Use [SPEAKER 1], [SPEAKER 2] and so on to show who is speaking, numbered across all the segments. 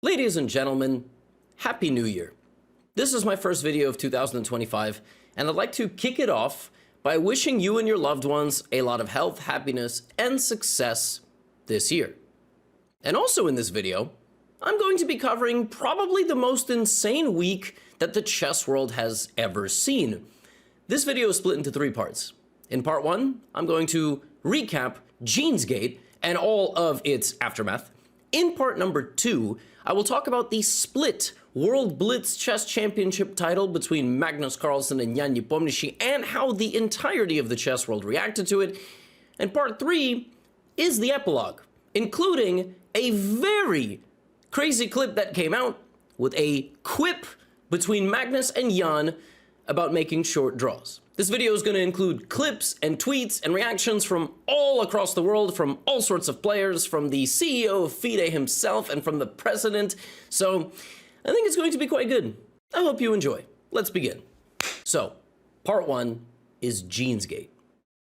[SPEAKER 1] Ladies and gentlemen, Happy New Year. This is my first video of 2025, and I'd like to kick it off by wishing you and your loved ones a lot of health, happiness, and success this year. And also in this video, I'm going to be covering probably the most insane week that the chess world has ever seen. This video is split into 3 parts. In part 1, I'm going to recap Jeansgate and all of its aftermath. In part number 2, I will talk about the split World Blitz Chess Championship title between Magnus Carlsen and Jan Nepomniachtchi and how the entirety of the chess world reacted to it. And part 3 is the epilogue, including a very crazy clip that came out with a quip between Magnus and Jan about making short draws. This video is going to include clips and tweets and reactions from all across the world, from all sorts of players, from the CEO of FIDE himself, and from the president. So I think it's going to be quite good. I hope you enjoy. Let's begin. So, part 1 is Jeansgate.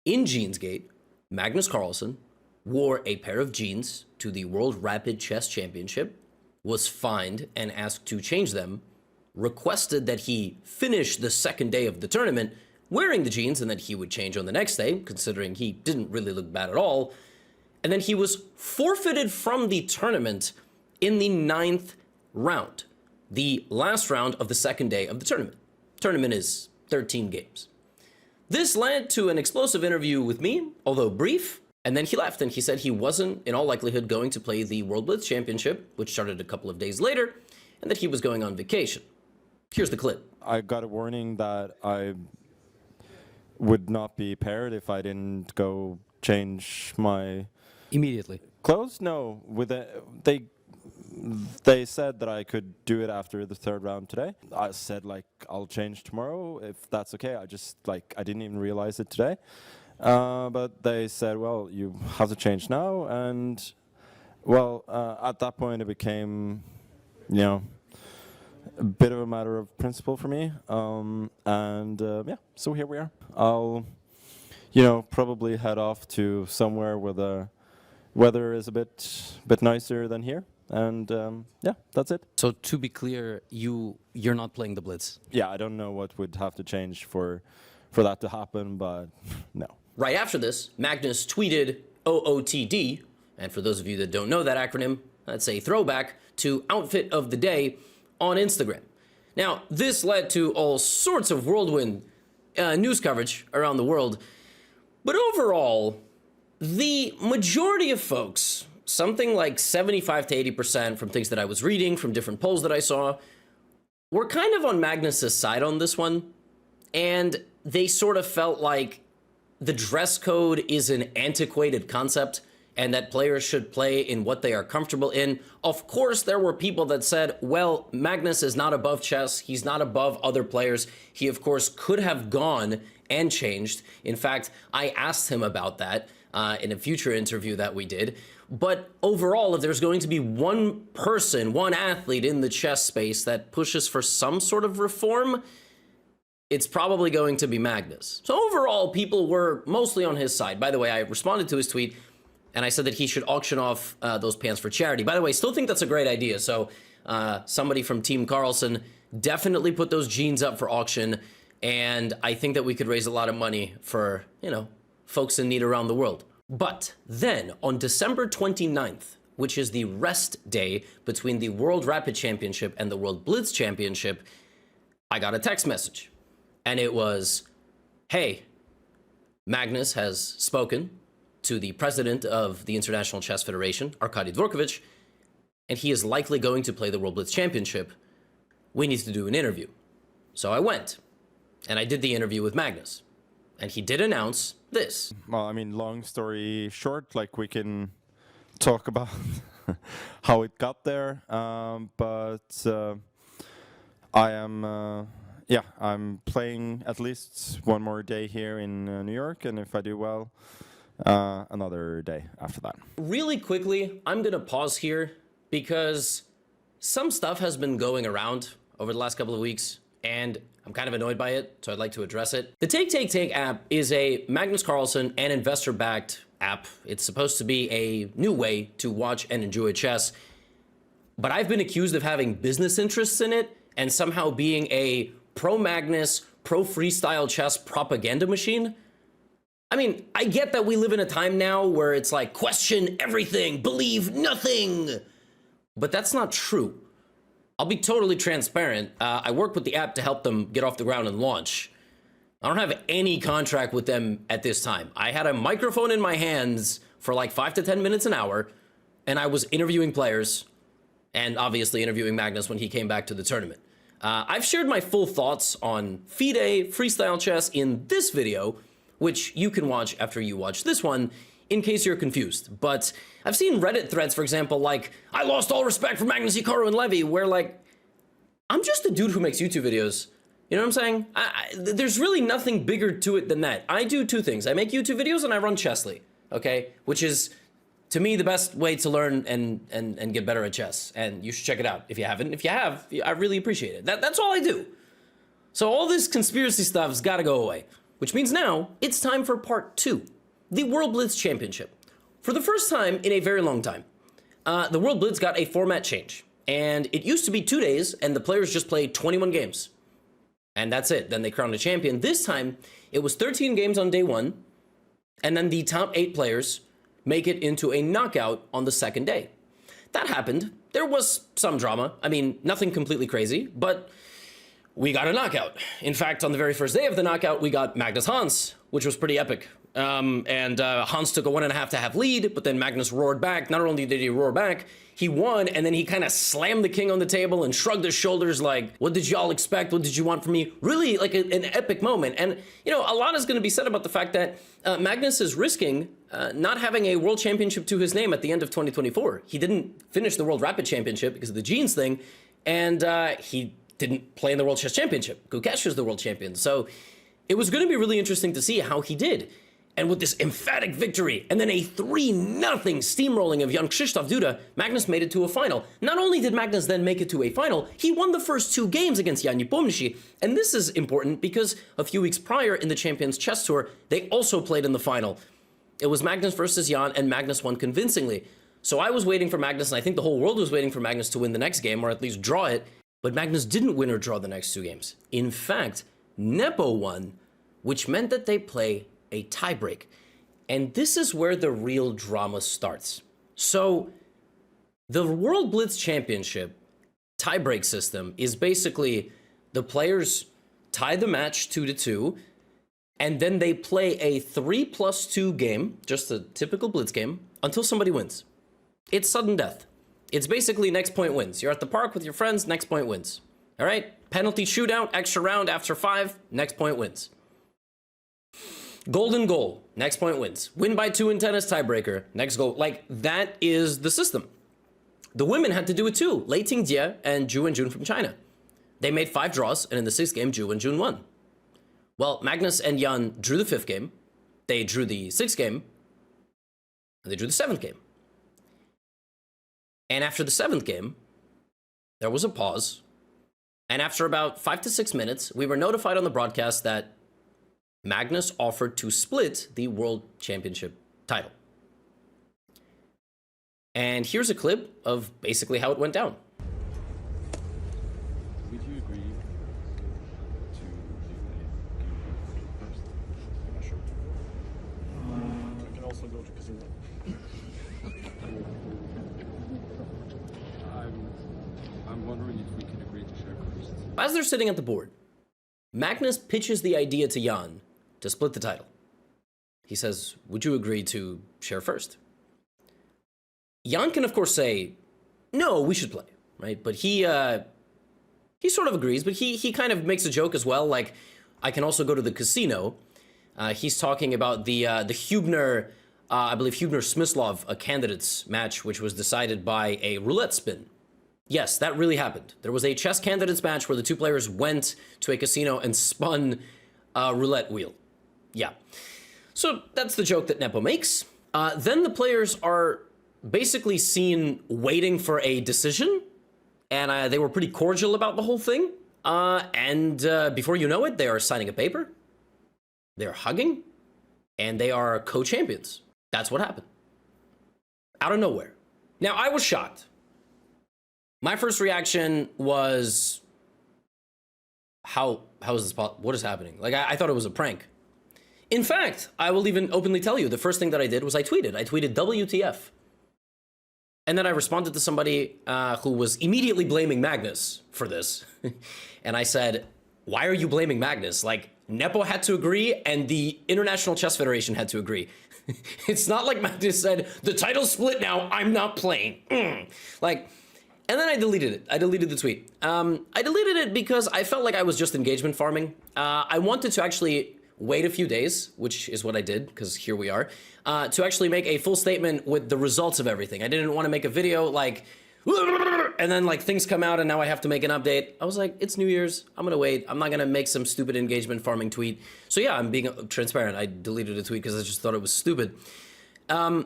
[SPEAKER 1] In Jeansgate, Magnus Carlsen wore a pair of jeans to the World Rapid Chess Championship, was fined and asked to change them, requested that he finish the second day of the tournament wearing the jeans and that he would change on the next day, considering he didn't really look bad at all. And then he was forfeited from the tournament in the 9th round, the last round of the second day of the tournament. Tournament is 13 games. This led to an explosive interview with me, although brief, and then he left and he said he wasn't, in all likelihood, going to play the World Blitz Championship, which started a couple of days later, and that he was going on vacation. Here's the clip.
[SPEAKER 2] I got a warning that I would not be paired if I didn't go change my
[SPEAKER 3] immediately
[SPEAKER 2] clothes. No, they said that I could do it after the 3rd round today. I said I'll change tomorrow if that's okay. I didn't even realize it today. But they said, well, you have to change now, and well, at that point it became, a bit of a matter of principle for me, yeah, so here we are. I'll, probably head off to somewhere where the weather is a bit nicer than here, and yeah, that's it.
[SPEAKER 3] So to be clear, you're not playing the Blitz?
[SPEAKER 2] Yeah, I don't know what would have to change for that to happen, but no.
[SPEAKER 1] Right after this, Magnus tweeted OOTD, and for those of you that don't know that acronym, that's a throwback to Outfit of the Day on Instagram. Now, this led to all sorts of whirlwind news coverage around the world, but overall, the majority of folks, something like 75 to 80% from things that I was reading, from different polls that I saw, were kind of on Magnus's side on this one, and they sort of felt like the dress code is an antiquated concept and that players should play in what they are comfortable in. Of course, there were people that said, well, Magnus is not above chess. He's not above other players. He, of course, could have gone and changed. In fact, I asked him about that in a future interview that we did. But overall, if there's going to be one person, one athlete in the chess space that pushes for some sort of reform, it's probably going to be Magnus. So overall, people were mostly on his side. By the way, I responded to his tweet and I said that he should auction off those pants for charity. By the way, still think that's a great idea. So somebody from Team Carlsen definitely put those jeans up for auction. And I think that we could raise a lot of money for, folks in need around the world. But then on December 29th, which is the rest day between the World Rapid Championship and the World Blitz Championship, I got a text message. And it was, hey, Magnus has spoken to the president of the International Chess Federation, Arkady Dvorkovich, and he is likely going to play the World Blitz Championship. We need to do an interview. So I went, and I did the interview with Magnus. And he did announce this.
[SPEAKER 2] Well, I mean, long story short, we can talk about how it got there, but I am... yeah, I'm playing at least one more day here in New York, and if I do well, another day after that.
[SPEAKER 1] Really quickly, I'm going to pause here because some stuff has been going around over the last couple of weeks, and I'm kind of annoyed by it, so I'd like to address it. The Take app is a Magnus Carlsen and investor-backed app. It's supposed to be a new way to watch and enjoy chess. but I've been accused of having business interests in it and somehow being a pro-Magnus, pro-freestyle chess propaganda machine. I mean, I get that we live in a time now where it's like, question everything, believe nothing. But that's not true. I'll be totally transparent. I work with the app to help them get off the ground and launch. I don't have any contract with them at this time. I had a microphone in my hands for like 5 to 10 minutes an hour, and I was interviewing players and obviously interviewing Magnus when he came back to the tournament. I've shared my full thoughts on FIDE, freestyle chess in this video, which you can watch after you watch this one, in case you're confused. But I've seen Reddit threads, for example, like, I lost all respect for Magnus, Hikaru, and Levy, where like, I'm just a dude who makes YouTube videos. You know what I'm saying? There's really nothing bigger to it than that. I do two things. I make YouTube videos and I run Chessly, okay? Which is, to me, the best way to learn and get better at chess. And you should check it out if you haven't. If you have, I really appreciate it. That's all I do. So all this conspiracy stuff's gotta go away. Which means now, it's time for part 2. The World Blitz Championship. For the first time in a very long time, the World Blitz got a format change. And it used to be 2 days, and the players just played 21 games. And that's it. Then they crowned a champion. This time, it was 13 games on day 1, and then the top 8 players make it into a knockout on the second day. That happened. There was some drama. I mean, nothing completely crazy, but we got a knockout. In fact, on the very first day of the knockout, we got Magnus Hans, which was pretty epic. Hans took a 1.5 to have lead, but then Magnus roared back. Not only did he roar back, he won, and then he kind of slammed the king on the table and shrugged his shoulders like, what did y'all expect? What did you want from me? Really like an epic moment. And, you know, a lot is going to be said about the fact that Magnus is risking not having a world championship to his name at the end of 2024. He didn't finish the World Rapid Championship because of the genes thing, and he didn't play in the World Chess Championship. Gukesh is the world champion. So it was going to be really interesting to see how he did. And with this emphatic victory, and then a 3-0 steamrolling of Jan Krzysztof Duda, Magnus made it to a final. Not only did Magnus then make it to a final, he won the first 2 games against Jan Nepomniachtchi. And this is important because a few weeks prior in the Champions Chess Tour, they also played in the final. It was Magnus versus Jan, and Magnus won convincingly. So I was waiting for Magnus, and I think the whole world was waiting for Magnus to win the next game, or at least draw it. But Magnus didn't win or draw the next 2 games. In fact, Nepo won, which meant that they play a tiebreak. And this is where the real drama starts. So the World Blitz Championship tiebreak system is basically the players tie the match 2-2, and then they play a 3+2 game, just a typical Blitz game, until somebody wins. It's sudden death. It's basically next point wins. You're at the park with your friends, next point wins. All right? Penalty shootout, extra round after 5, next point wins. Golden goal, next point wins. Win by 2 in tennis, tiebreaker, next goal. Like, that is the system. The women had to do it too. Lei Tingjie and Zhu Wenjun from China. They made 5 draws, and in the 6th game, Zhu Wenjun won. Well, Magnus and Jan drew the 5th game, they drew the 6th game, and they drew the 7th game. And after the 7th game, there was a pause, and after about 5 to 6 minutes, we were notified on the broadcast that Magnus offered to split the World Championship title. And here's a clip of basically how it went down.
[SPEAKER 4] Would you agree to do a first? Yeah, sure. I can also go to casino. I'm wondering if we can agree to share first.
[SPEAKER 1] As they're sitting at the board, Magnus pitches the idea to Jan to split the title. He says, would you agree to share first? Jan can, of course, say, no, we should play, right? But he sort of agrees, but he kind of makes a joke as well, like, I can also go to the casino. He's talking about the Hubner, I believe Hubner-Smyslov, a candidates match, which was decided by a roulette spin. Yes, that really happened. There was a chess candidates match where the 2 players went to a casino and spun a roulette wheel. Yeah. So that's the joke that Nepo makes. Then the players are basically seen waiting for a decision, and they were pretty cordial about the whole thing. Before you know it, they are signing a paper, they're hugging, and they are co-champions. That's what happened. Out of nowhere. Now, I was shocked. My first reaction was, how is this possible? What is happening? Like, I thought it was a prank. In fact, I will even openly tell you, the first thing that I did was I tweeted WTF. And then I responded to somebody who was immediately blaming Magnus for this. And I said, why are you blaming Magnus? Like, Nepo had to agree and the International Chess Federation had to agree. It's not like Magnus said, the title's split now, I'm not playing. Like, and then I deleted it. I deleted the tweet. I deleted it because I felt like I was just engagement farming. I wanted to actually wait a few days, which is what I did, because here we are, to actually make a full statement with the results of everything. I didn't want to make a video like, and then like things come out and now I have to make an update. I was like, it's New Year's, I'm gonna wait. I'm not gonna make some stupid engagement farming tweet. So yeah, I'm being transparent. I deleted a tweet because I just thought it was stupid. But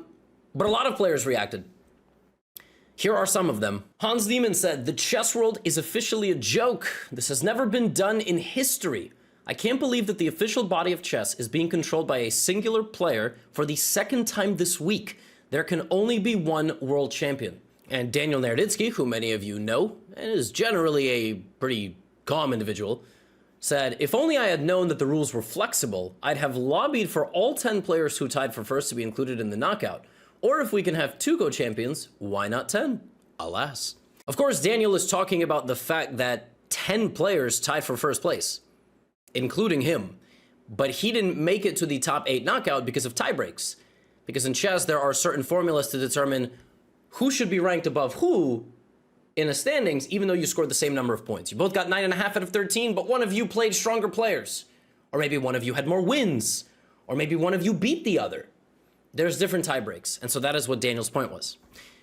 [SPEAKER 1] a lot of players reacted. Here are some of them. Hans Neeman said, the chess world is officially a joke. This has never been done in history. I can't believe that the official body of chess is being controlled by a singular player for the second time this week. There can only be one world champion. And Daniel Naroditsky, who many of you know, and is generally a pretty calm individual, said, if only I had known that the rules were flexible, I'd have lobbied for all 10 players who tied for first to be included in the knockout. Or if we can have 2 co-champions, why not 10? Alas. Of course, Daniel is talking about the fact that 10 players tied for first place, including him. But he didn't make it to the top 8 knockout because of tie breaks. Because in chess, there are certain formulas to determine who should be ranked above who in a standings, even though you scored the same number of points. You both got 9.5 out of 13, but one of you played stronger players. Or maybe one of you had more wins. Or maybe one of you beat the other. There's different tie breaks. And so that is what Daniel's point was.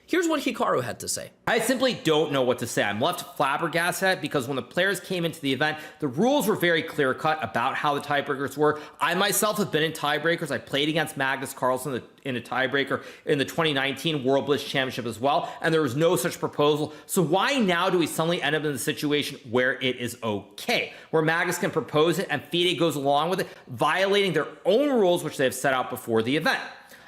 [SPEAKER 1] Here's what Hikaru had to say.
[SPEAKER 5] I simply don't know what to say. I'm left flabbergasted because when the players came into the event, the rules were very clear-cut about how the tiebreakers were. I myself have been in tiebreakers. I played against Magnus Carlsen in a tiebreaker in the 2019 World Blitz Championship as well, and there was no such proposal. So why now do we suddenly end up in the situation where it is okay, where Magnus can propose it and FIDE goes along with it, violating their own rules which they have set out before the event?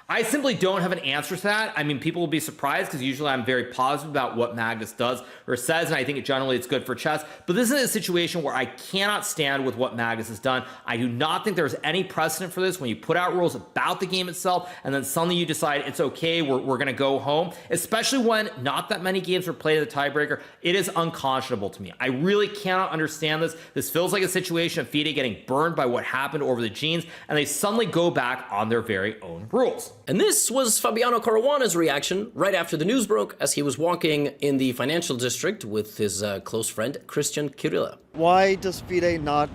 [SPEAKER 5] I simply don't have an answer to that. I mean, people will be surprised because usually I'm very positive about what Magnus does or says, and I think generally it's good for chess. But this is a situation where I cannot stand with what Magnus has done. I do not think there's any precedent for this when you put out rules about the game itself and then suddenly you decide it's okay, we're going to go home, especially when not that many games were played at the tiebreaker. It is unconscionable to me. I really cannot understand this. This feels like a situation of FIDE getting burned by what happened over the genes, and they suddenly go back on their very own rules.
[SPEAKER 1] And this was Fabiano Caruana's reaction right after the news broke as he was walking in the financial district with his close friend, Christian Kirilla.
[SPEAKER 6] Why does FIDE not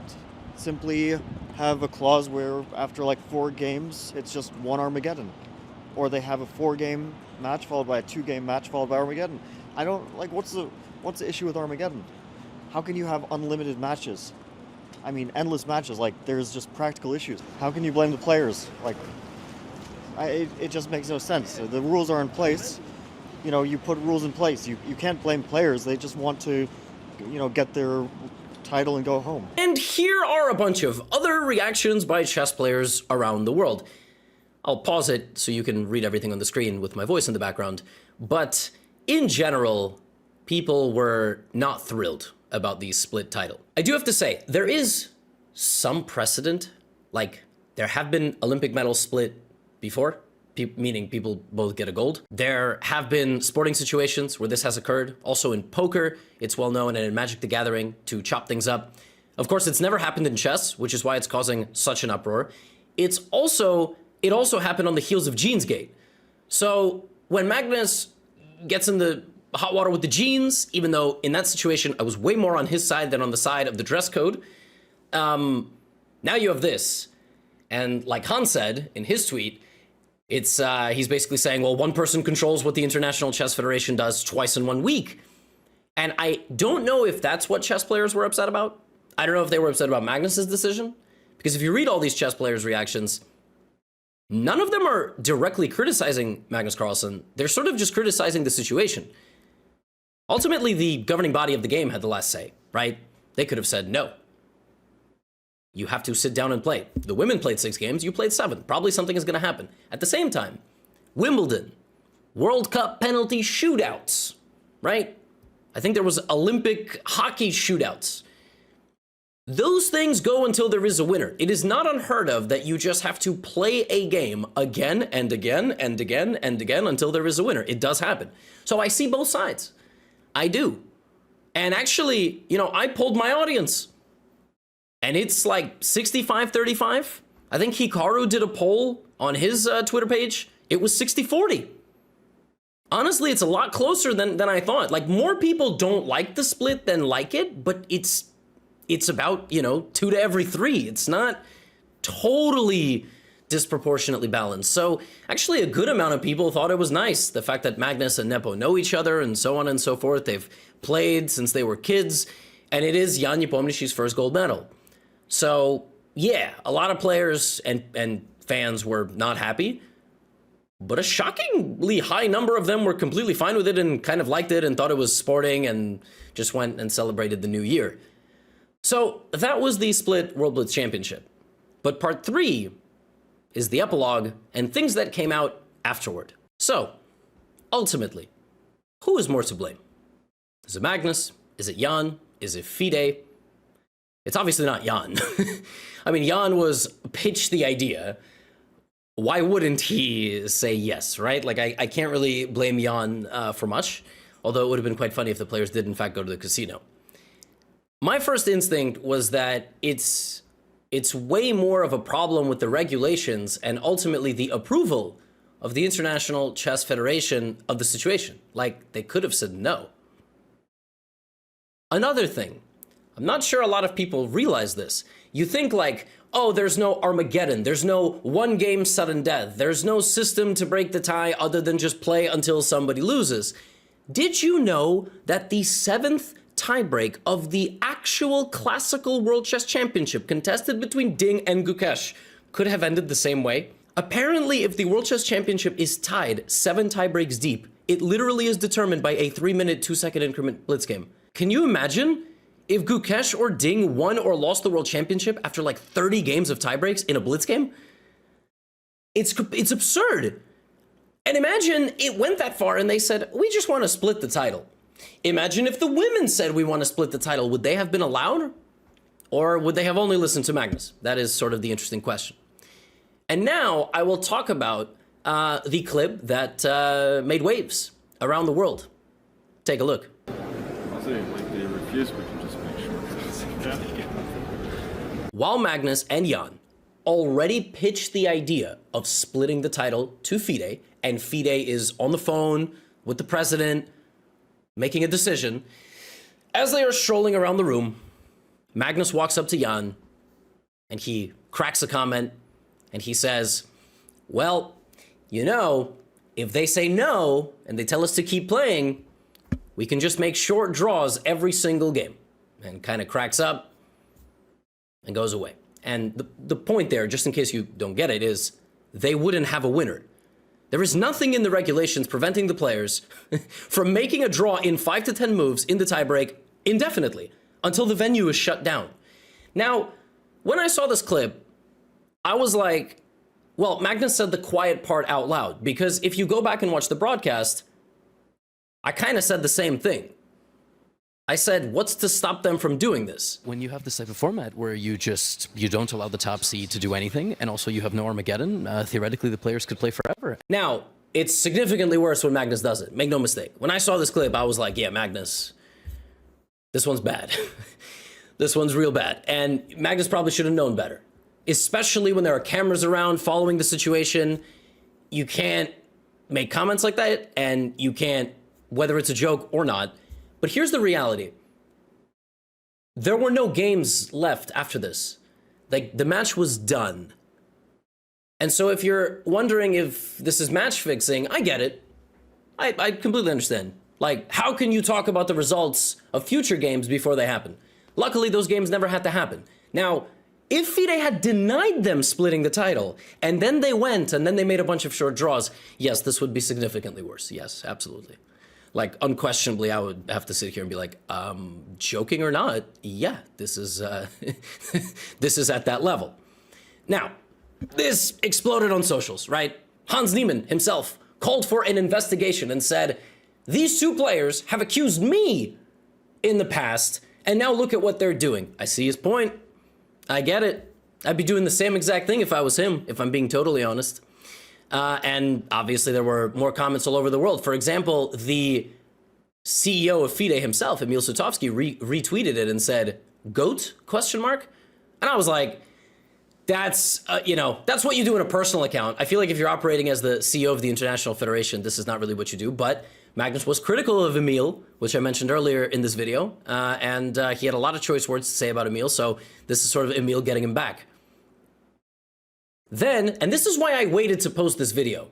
[SPEAKER 6] simply have a clause where after like 4 games, it's just one Armageddon? Or they have a 4-game match followed by a 2-game match followed by Armageddon? I don't, like, what's the issue with Armageddon? How can you have unlimited matches? I mean, endless matches, like, there's just practical issues. How can you blame the players? Like, it just makes no sense. The rules are in place. You know, you put rules in place. You can't blame players. They just want to, you know, get their title and go home.
[SPEAKER 1] And here are a bunch of other reactions by chess players around the world. I'll pause it so you can read everything on the screen with my voice in the background. But in general, people were not thrilled about the split title. I do have to say, there is some precedent. Like, there have been Olympic medals split before, meaning people both get a gold. There have been sporting situations where this has occurred. Also in poker, it's well known, and in Magic the Gathering to chop things up. Of course, it's never happened in chess, which is why it's causing such an uproar. It also happened on the heels of Jeansgate. So when Magnus gets in the hot water with the jeans, even though in that situation I was way more on his side than on the side of the dress code, now you have this. And like Hans said in his tweet, he's basically saying, well, one person controls what the International Chess Federation does twice in 1 week. And I don't know if that's what chess players were upset about. I don't know if they were upset about Magnus's decision, because if you read all these chess players' reactions, none of them are directly criticizing Magnus Carlsen. They're sort of just criticizing the situation. Ultimately, the governing body of the game had the last say, right? They could have said, no, you have to sit down and play. The women played 6 games, you played 7. Probably something is going to happen. At the same time, Wimbledon, World Cup penalty shootouts, right? I think there was Olympic hockey shootouts. Those things go until there is a winner. It is not unheard of that you just have to play a game again and again and again and again until there is a winner. It does happen. So I see both sides. I do. And actually, you know, I polled my audience. And it's like 65-35. I think Hikaru did a poll on his Twitter page. It was 60-40. Honestly, it's a lot closer than I thought. Like, more people don't like the split than like it, but it's about, you know, 2 to every 3. It's not totally disproportionately balanced. So actually a good amount of people thought it was nice. The fact that Magnus and Nepo know each other and so on and so forth. They've played since they were kids. And it is Jan Nepomniachtchi's first gold medal. So yeah, a lot of players and fans were not happy. But a shockingly high number of them were completely fine with it and kind of liked it and thought it was sporting and just went and celebrated the new year. So that was the split World Blitz Championship. But part 3 is the epilogue and things that came out afterward. So, ultimately, who is more to blame? Is it Magnus? Is it Jan? Is it FIDE? It's obviously not Jan. I mean, Jan was pitched the idea. Why wouldn't he say yes, right? Like, I can't really blame Jan for much, although it would have been quite funny if the players did in fact go to the casino. My first instinct was that it's way more of a problem with the regulations and ultimately the approval of the International Chess Federation of the situation. Like, they could have said no. Another thing, I'm not sure a lot of people realize this. You think like, oh, there's no Armageddon, there's no one game sudden death, there's no system to break the tie other than just play until somebody loses. Did you know that the 7th tiebreak of the actual classical World Chess Championship contested between Ding and Gukesh could have ended the same way? Apparently, if the World Chess Championship is tied 7 tiebreaks deep, it literally is determined by a 3-minute, 2-second increment blitz game. Can you imagine if Gukesh or Ding won or lost the World Championship after like 30 games of tiebreaks in a blitz game? It's absurd. And imagine it went that far and they said, we just want to split the title. Imagine if the women said we want to split the title. Would they have been allowed? Or would they have only listened to Magnus? That is sort of the interesting question. And now I will talk about the clip that made waves around the world. Take a look.
[SPEAKER 4] Also, like they refuse, we can just make sure.
[SPEAKER 1] While Magnus and Jan already pitched the idea of splitting the title to FIDE, and FIDE is on the phone with the president, making a decision. As they are strolling around the room, Magnus walks up to Jan and he cracks a comment and he says, well, you know, if they say no and they tell us to keep playing, we can just make short draws every single game. And kind of cracks up and goes away. And the point there, just in case you don't get it, is they wouldn't have a winner. There is nothing in the regulations preventing the players from making a draw in 5 to 10 moves in the tiebreak indefinitely until the venue is shut down. Now, when I saw this clip, I was like, well, Magnus said the quiet part out loud, because if you go back and watch the broadcast, I kind of said the same thing. I said, what's to stop them from doing this?
[SPEAKER 3] When you have this type of format where you don't allow the top seed to do anything, and also you have no Armageddon, theoretically the players could play forever.
[SPEAKER 1] Now, it's significantly worse when Magnus does it. Make no mistake. When I saw this clip, I was like, yeah, Magnus, this one's bad. This one's real bad. And Magnus probably should have known better. Especially when there are cameras around following the situation. You can't make comments like that, and you can't, whether it's a joke or not. But here's the reality. There were no games left after this. Like, the match was done. And so if you're wondering if this is match fixing, I get it. I completely understand. Like, how can you talk about the results of future games before they happen? Luckily, those games never had to happen. Now, if FIDE had denied them splitting the title, and then they went, and then they made a bunch of short draws, yes, this would be significantly worse. Yes, absolutely. Like, unquestionably, I would have to sit here and be like, joking or not, yeah, this is this is at that level. Now, this exploded on socials, right? Hans Neeman himself called for an investigation and said, these 2 players have accused me in the past, and now look at what they're doing. I see his point. I get it. I'd be doing the same exact thing if I was him, if I'm being totally honest. And obviously there were more comments all over the world. For example, the CEO of FIDE himself, Emil Sutovsky, retweeted it and said, "Goat?" ? And I was like, that's, that's what you do in a personal account. I feel like if you're operating as the CEO of the International Federation, this is not really what you do. But Magnus was critical of Emil, which I mentioned earlier in this video. And he had a lot of choice words to say about Emil. So this is sort of Emil getting him back. Then, and this is why I waited to post this video,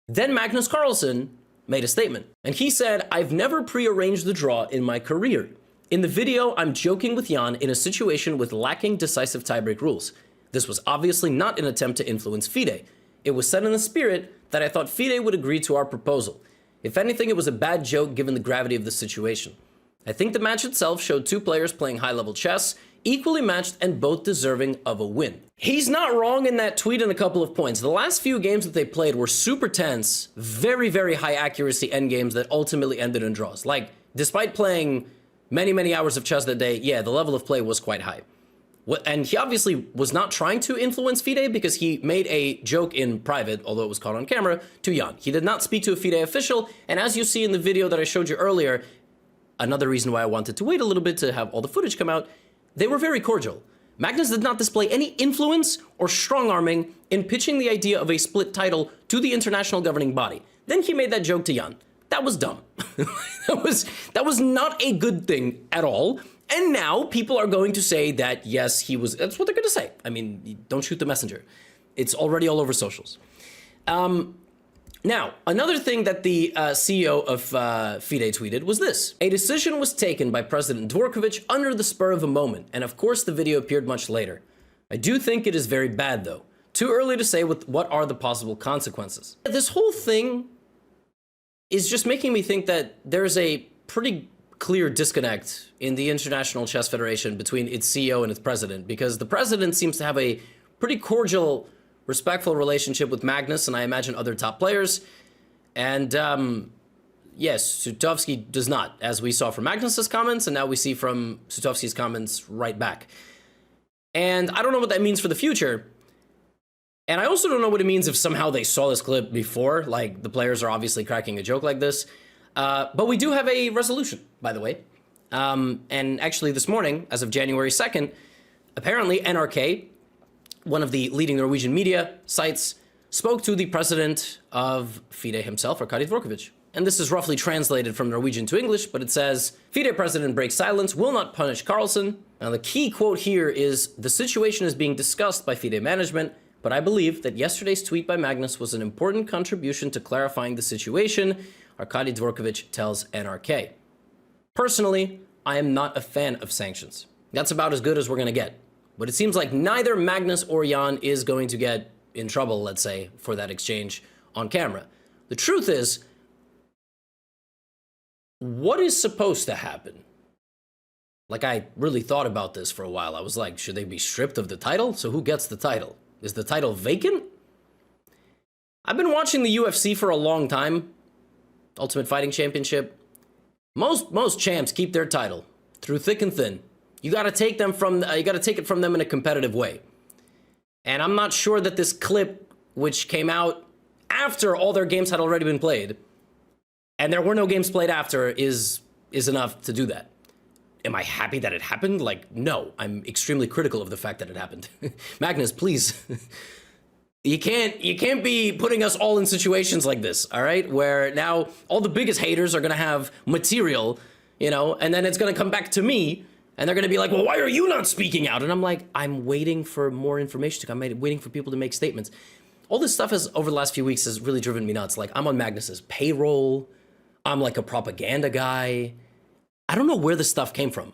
[SPEAKER 1] then Magnus Carlsen made a statement. And he said, "I've never prearranged the draw in my career. In the video, I'm joking with Jan in a situation with lacking decisive tiebreak rules. This was obviously not an attempt to influence FIDE. It was said in the spirit that I thought FIDE would agree to our proposal. If anything, it was a bad joke given the gravity of the situation. I think the match itself showed two players playing high-level chess, equally matched and both deserving of a win." He's not wrong in that tweet in a couple of points. The last few games that they played were super tense, very, very high accuracy endgames that ultimately ended in draws. Like, despite playing many, many hours of chess that day, yeah, the level of play was quite high. And he obviously was not trying to influence FIDE because he made a joke in private, although it was caught on camera, to Jan. He did not speak to a FIDE official, and as you see in the video that I showed you earlier, another reason why I wanted to wait a little bit to have all the footage come out, they were very cordial. Magnus did not display any influence or strong-arming in pitching the idea of a split title to the international governing body. Then he made that joke to Jan. That was dumb. that was not a good thing at all. And now people are going to say that, yes, he was, that's what they're going to say. I mean, don't shoot the messenger. It's already all over socials. Now, another thing that the CEO of FIDE tweeted was this. "A decision was taken by President Dvorkovich under the spur of a moment, and of course the video appeared much later. I do think it is very bad, though. Too early to say what are the possible consequences." This whole thing is just making me think that there's a pretty clear disconnect in the International Chess Federation between its CEO and its president, because the president seems to have a pretty cordial, respectful relationship with Magnus and I imagine other top players. And yes, Sutovsky does not, as we saw from Magnus's comments, and now we see from Sutovsky's comments right back. And I don't know what that means for the future. And I also don't know what it means if somehow they saw this clip before, like the players are obviously cracking a joke like this. But we do have a resolution, by the way. And actually this morning, as of January 2nd, apparently NRK, one of the leading Norwegian media sites, spoke to the president of FIDE himself, Arkady Dvorkovich. And this is roughly translated from Norwegian to English, but it says, "FIDE president breaks silence, will not punish Carlsen." Now the key quote here is, "The situation is being discussed by FIDE management, but I believe that yesterday's tweet by Magnus was an important contribution to clarifying the situation," Arkady Dvorkovich tells NRK. "Personally, I am not a fan of sanctions. That's about as good as we're going to get. But it seems like neither Magnus or Jan is going to get in trouble, let's say, for that exchange on camera. The truth is, what is supposed to happen?" Like, I really thought about this for a while. I was like, should they be stripped of the title? So who gets the title? Is the title vacant? I've been watching the UFC for a long time. Ultimate Fighting Championship. Most champs keep their title through thick and thin. You got to take them from you got to take it from them in a competitive way. And I'm not sure that this clip, which came out after all their games had already been played, and there were no games played after, is enough to do that. Am I happy that it happened? Like, no. I'm extremely critical of the fact that it happened. Magnus, please. You can't be putting us all in situations like this, all right? Where now all the biggest haters are going to have material, and then it's going to come back to me, and they're going to be like, well, why are you not speaking out? And I'm like, I'm waiting for more information to come. I'm waiting for people to make statements. All this stuff over the last few weeks has really driven me nuts. Like, I'm on Magnus's payroll. I'm like a propaganda guy. I don't know where this stuff came from,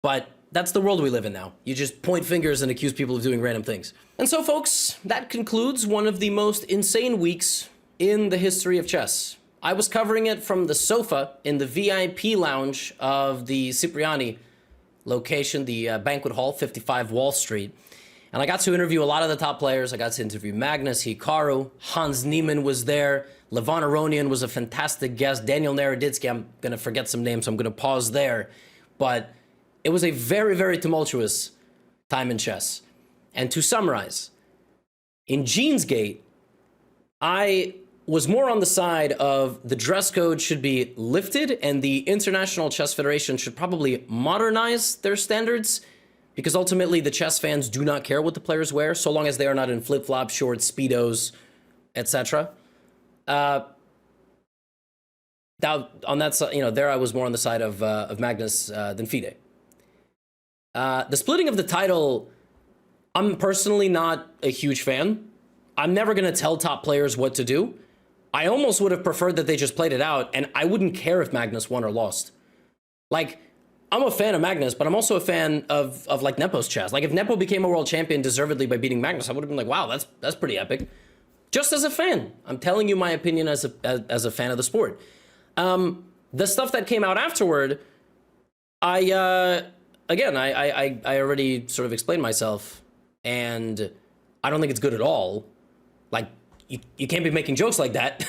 [SPEAKER 1] but that's the world we live in now. You just point fingers and accuse people of doing random things. And so, folks, that concludes one of the most insane weeks in the history of chess. I was covering it from the sofa in the VIP lounge of the Cipriani location, the banquet hall, 55 Wall Street. And I got to interview a lot of the top players. I got to interview Magnus, Hikaru, Hans Neeman was there. Levon Aronian was a fantastic guest. Daniel Naroditsky, I'm going to forget some names, so I'm going to pause there. But it was a very, very tumultuous time in chess. And to summarize, in Jeansgate, I was more on the side of the dress code should be lifted and the International Chess Federation should probably modernize their standards, because ultimately the chess fans do not care what the players wear so long as they are not in flip-flops, shorts, Speedos, etc. Now, on that side, there I was more on the side of Magnus than FIDE. The splitting of the title, I'm personally not a huge fan. I'm never going to tell top players what to do. I almost would have preferred that they just played it out, and I wouldn't care if Magnus won or lost. Like, I'm a fan of Magnus, but I'm also a fan of like Nepo's chess. Like, if Nepo became a world champion deservedly by beating Magnus, I would have been like, wow, that's pretty epic. Just as a fan, I'm telling you my opinion as a fan of the sport. The stuff that came out afterward, I already sort of explained myself, and I don't think it's good at all. Like, you can't be making jokes like that,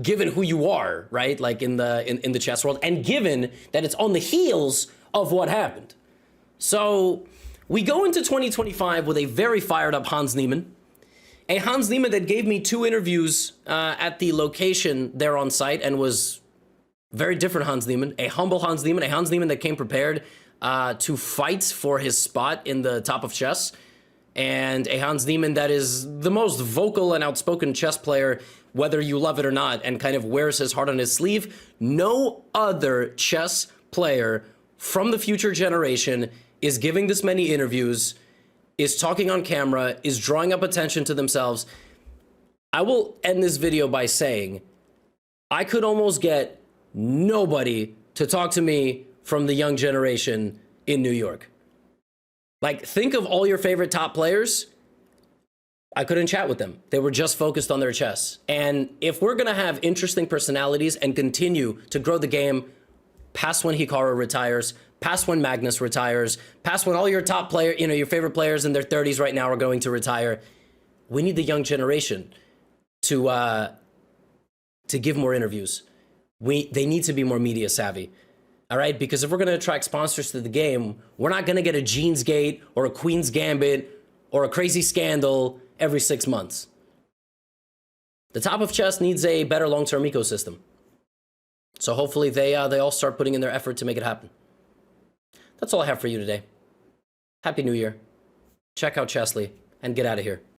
[SPEAKER 1] given who you are, right? Like in the chess world, and given that it's on the heels of what happened. So we go into 2025 with a very fired up Hans Neeman, a Hans Neeman that gave me 2 interviews at the location there on site and was very different Hans Neeman, a humble Hans Neeman, a Hans Neeman that came prepared to fight for his spot in the top of chess, and a Hans Neeman that is the most vocal and outspoken chess player, whether you love it or not, and kind of wears his heart on his sleeve. No other chess player from the future generation is giving this many interviews, is talking on camera, is drawing up attention to themselves. I will end this video by saying, I could almost get nobody to talk to me from the young generation in New York. Like, think of all your favorite top players. I couldn't chat with them. They were just focused on their chess. And if we're going to have interesting personalities and continue to grow the game past when Hikaru retires, past when Magnus retires, past when all your top players, your favorite players in their 30s right now are going to retire, we need the young generation to give more interviews. They need to be more media savvy. All right, because if we're going to attract sponsors to the game, we're not going to get a Jeans Gate or a Queen's Gambit or a crazy scandal every 6 months. The top of chess needs a better long-term ecosystem. So hopefully they all start putting in their effort to make it happen. That's all I have for you today. Happy New Year. Check out Chessly and get out of here.